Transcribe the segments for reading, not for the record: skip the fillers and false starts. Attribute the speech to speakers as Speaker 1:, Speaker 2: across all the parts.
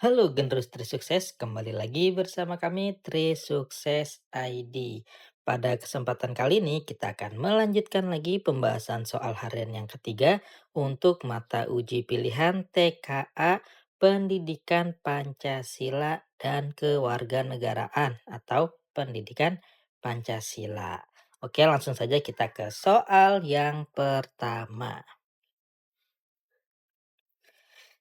Speaker 1: Halo Generus Trisukses, kembali lagi bersama kami Trisukses ID. Pada kesempatan kali ini kita akan melanjutkan lagi pembahasan soal harian yang ketiga untuk mata uji pilihan TKA Pendidikan Pancasila dan Kewarganegaraan atau Pendidikan Pancasila. Oke, langsung saja kita ke soal yang pertama.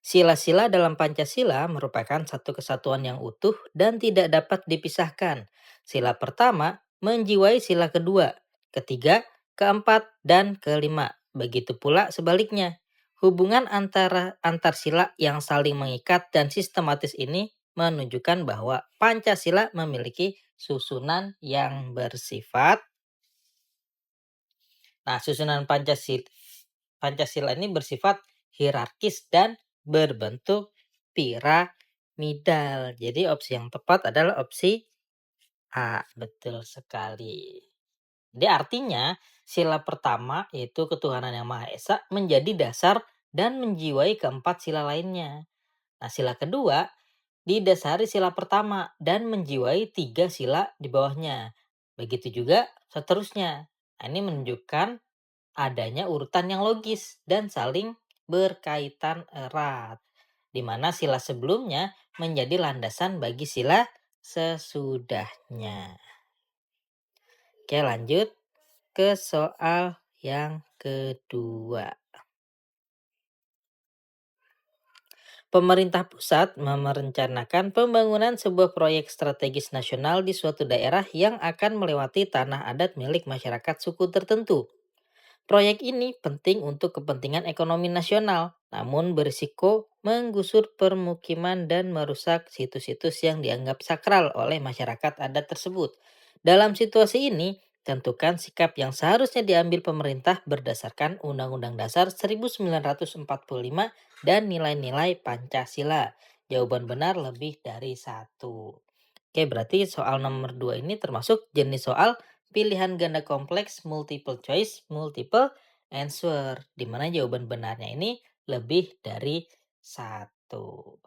Speaker 1: Sila-sila dalam Pancasila merupakan satu kesatuan yang utuh dan tidak dapat dipisahkan. Sila pertama menjiwai sila kedua, ketiga, keempat, dan kelima. Begitu pula sebaliknya. Hubungan antar sila yang saling mengikat dan sistematis ini menunjukkan bahwa Pancasila memiliki susunan yang bersifat. Nah, susunan Pancasila ini bersifat hierarkis dan berbentuk piramidal. Jadi opsi yang tepat adalah opsi A. Betul sekali. Jadi artinya sila pertama yaitu ketuhanan yang Maha Esa menjadi dasar dan menjiwai keempat sila lainnya. Nah, sila kedua didasari sila pertama dan menjiwai tiga sila di bawahnya. Begitu juga seterusnya. Nah, ini menunjukkan adanya urutan yang logis dan saling berkaitan erat, di mana sila sebelumnya menjadi landasan bagi sila sesudahnya. Oke, lanjut ke soal yang kedua. Pemerintah pusat merencanakan pembangunan sebuah proyek strategis nasional di suatu daerah yang akan melewati tanah adat milik masyarakat suku tertentu. Proyek ini penting untuk kepentingan ekonomi nasional, namun berisiko menggusur permukiman dan merusak situs-situs yang dianggap sakral oleh masyarakat adat tersebut. Dalam situasi ini, tentukan sikap yang seharusnya diambil pemerintah berdasarkan Undang-Undang Dasar 1945 dan nilai-nilai Pancasila. Jawaban benar lebih dari satu. Oke, berarti soal nomor 2 ini termasuk jenis soal pilihan ganda kompleks multiple choice, multiple answer, di mana jawaban benarnya ini lebih dari satu.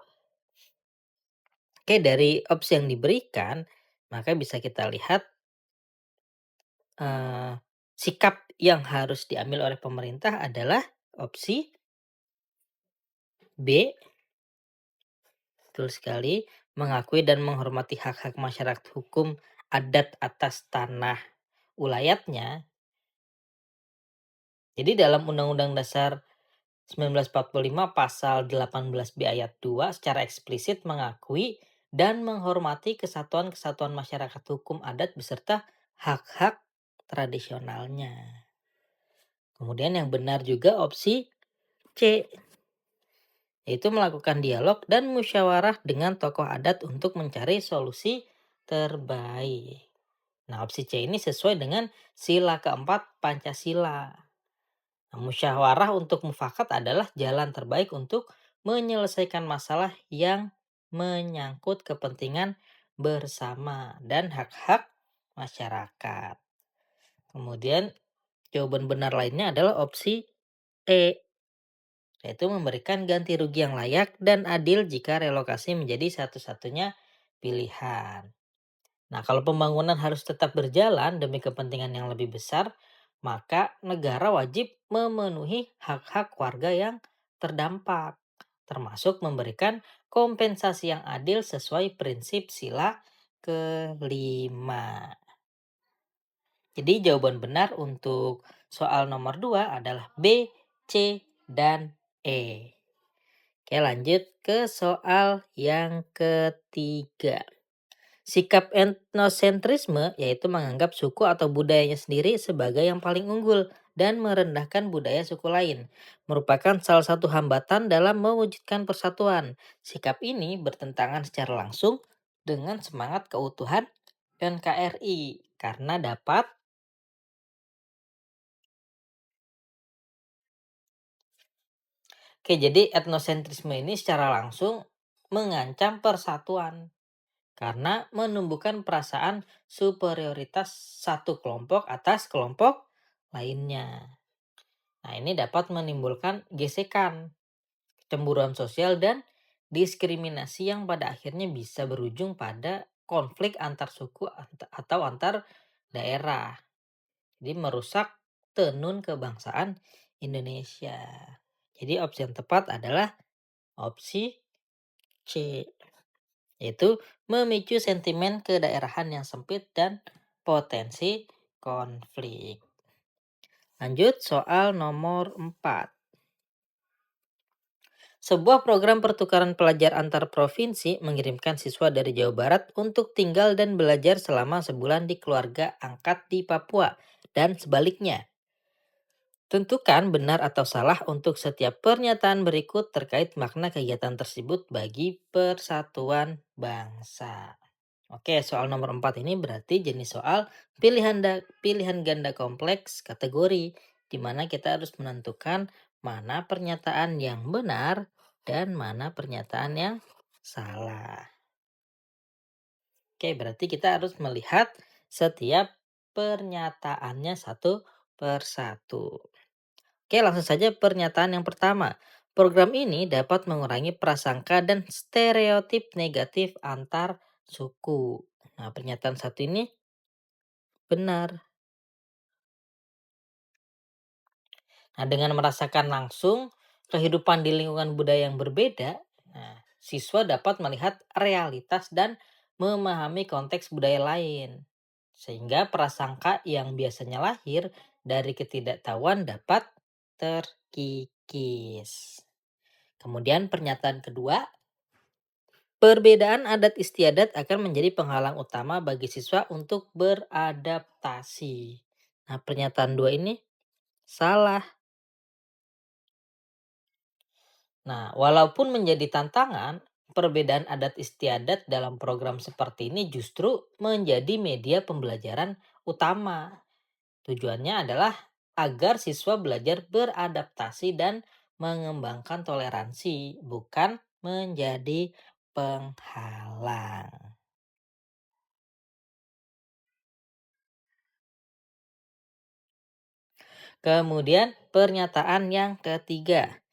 Speaker 1: Oke, dari opsi yang diberikan, maka bisa kita lihat eh, sikap yang harus diambil oleh pemerintah adalah opsi B, betul sekali, mengakui dan menghormati hak-hak masyarakat hukum adat atas tanah ulayatnya. Jadi dalam Undang-Undang Dasar 1945 pasal 18B ayat 2 secara eksplisit mengakui dan menghormati kesatuan-kesatuan masyarakat hukum adat beserta hak-hak tradisionalnya. Kemudian yang benar juga opsi C, yaitu melakukan dialog dan musyawarah dengan tokoh adat untuk mencari solusi terbaik. Nah, opsi C ini sesuai dengan sila keempat Pancasila. Nah, musyawarah untuk mufakat adalah jalan terbaik untuk menyelesaikan masalah yang menyangkut kepentingan bersama dan hak-hak masyarakat. Kemudian jawaban benar lainnya adalah opsi E, yaitu memberikan ganti rugi yang layak dan adil jika relokasi menjadi satu-satunya pilihan. Nah, kalau pembangunan harus tetap berjalan demi kepentingan yang lebih besar, maka negara wajib memenuhi hak-hak warga yang terdampak, termasuk memberikan kompensasi yang adil sesuai prinsip sila kelima. Jadi jawaban benar untuk soal nomor 2 adalah B, C, dan E. Oke, lanjut ke soal yang ketiga. Sikap etnosentrisme yaitu menganggap suku atau budayanya sendiri sebagai yang paling unggul dan merendahkan budaya suku lain. Merupakan salah satu hambatan dalam mewujudkan persatuan. Sikap ini bertentangan secara langsung dengan semangat keutuhan NKRI karena dapat. Oke, jadi etnosentrisme ini secara langsung mengancam persatuan karena menumbuhkan perasaan superioritas satu kelompok atas kelompok lainnya. Nah, ini dapat menimbulkan gesekan, kecemburuan sosial, dan diskriminasi yang pada akhirnya bisa berujung pada konflik antar suku atau antar daerah. Jadi merusak tenun kebangsaan Indonesia. Jadi opsi yang tepat adalah opsi C, yaitu memicu sentimen kedaerahan yang sempit dan potensi konflik. Lanjut soal nomor 4. Sebuah program pertukaran pelajar antar provinsi mengirimkan siswa dari Jawa Barat untuk tinggal dan belajar selama sebulan di keluarga angkat di Papua dan sebaliknya. Tentukan benar atau salah untuk setiap pernyataan berikut terkait makna kegiatan tersebut bagi persatuan bangsa. Oke, soal nomor 4 ini berarti jenis soal pilihan ganda kompleks kategori, di mana kita harus menentukan mana pernyataan yang benar dan mana pernyataan yang salah. Oke, berarti kita harus melihat setiap pernyataannya satu persatu. Oke, langsung saja pernyataan yang pertama. Program ini dapat mengurangi prasangka dan stereotip negatif antar suku. Nah, pernyataan satu ini benar. Nah, dengan merasakan langsung kehidupan di lingkungan budaya yang berbeda, nah, siswa dapat melihat realitas dan memahami konteks budaya lain. Sehingga prasangka yang biasanya lahir dari ketidaktahuan dapat terkikis. Kemudian pernyataan kedua, perbedaan adat istiadat akan menjadi penghalang utama bagi siswa untuk beradaptasi. Nah, pernyataan dua ini salah. Nah, walaupun menjadi tantangan, perbedaan adat istiadat dalam program seperti ini justru menjadi media pembelajaran utama. Tujuannya adalah agar siswa belajar beradaptasi dan mengembangkan toleransi, bukan menjadi penghalang. Kemudian pernyataan yang ketiga.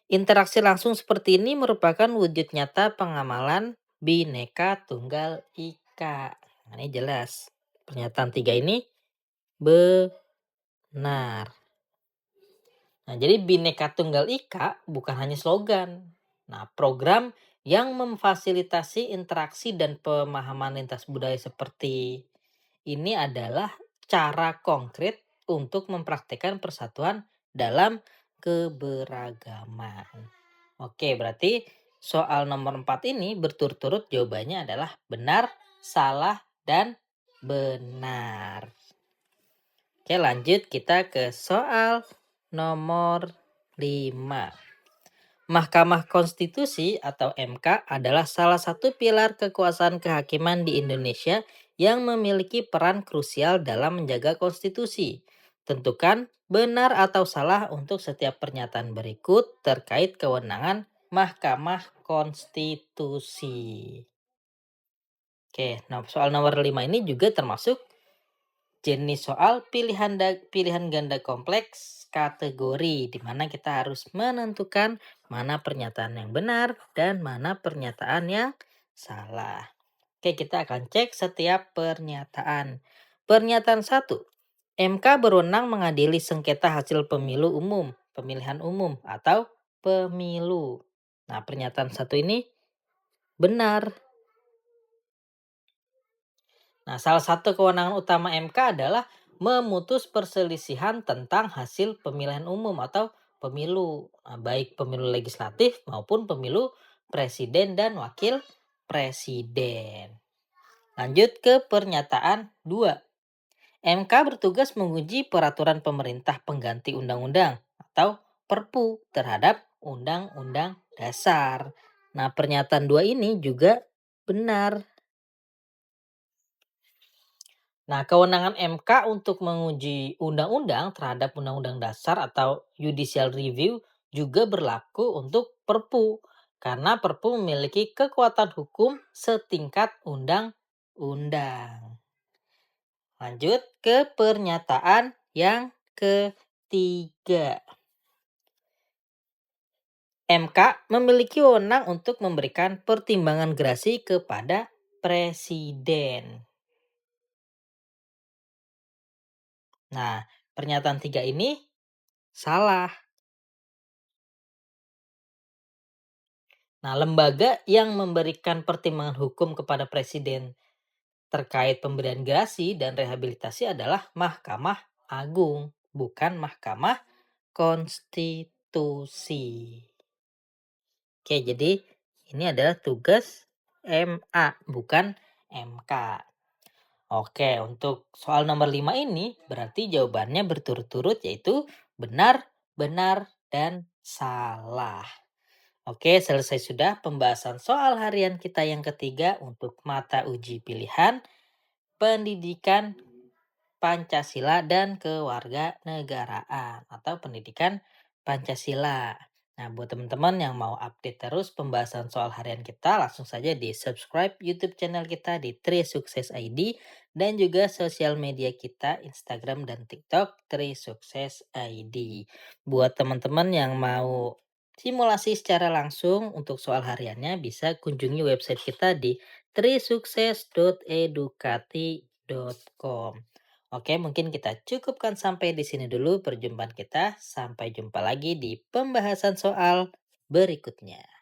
Speaker 1: Interaksi langsung seperti ini merupakan wujud nyata pengamalan Bhinneka Tunggal Ika. Nah, ini jelas. Pernyataan tiga ini benar. Nah, jadi Bhinneka Tunggal Ika bukan hanya slogan. Nah, program yang memfasilitasi interaksi dan pemahaman lintas budaya seperti ini adalah cara konkret untuk mempraktikkan persatuan dalam keberagaman. Oke, berarti soal nomor 4 ini berturut-turut jawabannya adalah benar, salah, dan benar. Oke, lanjut kita ke soal nomor 5. Mahkamah Konstitusi atau MK adalah salah satu pilar kekuasaan kehakiman di Indonesia yang memiliki peran krusial dalam menjaga konstitusi. Tentukan benar atau salah untuk setiap pernyataan berikut terkait kewenangan Mahkamah Konstitusi. Oke, nah soal nomor 5 ini juga termasuk jenis soal pilihan ganda kompleks kategori, di mana kita harus menentukan mana pernyataan yang benar dan mana pernyataan yang salah. Oke, kita akan cek setiap pernyataan. Pernyataan 1. MK berwenang mengadili sengketa hasil pemilu umum, pemilihan umum, atau pemilu. Nah, pernyataan satu ini benar. Nah, salah satu kewenangan utama MK adalah memutus perselisihan tentang hasil pemilihan umum atau pemilu, nah, baik pemilu legislatif maupun pemilu presiden dan wakil presiden. Lanjut ke pernyataan 2. MK bertugas menguji peraturan pemerintah pengganti undang-undang atau Perpu terhadap Undang-Undang Dasar. Nah, pernyataan 2 ini juga benar. Nah, kewenangan MK untuk menguji undang-undang terhadap Undang-Undang Dasar atau judicial review juga berlaku untuk Perpu, karena Perpu memiliki kekuatan hukum setingkat undang-undang. Lanjut ke pernyataan yang ketiga. MK memiliki wewenang untuk memberikan pertimbangan gerasi kepada presiden. Nah, pernyataan 3 ini salah. Nah, lembaga yang memberikan pertimbangan hukum kepada presiden terkait pemberian gerasi dan rehabilitasi adalah Mahkamah Agung, bukan Mahkamah Konstitusi. Oke, jadi ini adalah tugas MA, bukan MK. Oke, untuk soal nomor 5 ini berarti jawabannya berturut-turut yaitu benar, benar, dan salah. Oke, selesai sudah pembahasan soal harian kita yang ketiga untuk mata uji pilihan pendidikan Pancasila dan Kewarganegaraan atau pendidikan Pancasila. Nah, buat teman-teman yang mau update terus pembahasan soal harian kita, langsung saja di subscribe YouTube channel kita di Tri Sukses ID dan juga sosial media kita Instagram dan TikTok Tri Sukses ID. Buat teman-teman yang mau simulasi secara langsung untuk soal hariannya bisa kunjungi website kita di trisukses.edukati.com. Oke, mungkin kita cukupkan sampai di sini dulu perjumpaan kita. Sampai jumpa lagi di pembahasan soal berikutnya.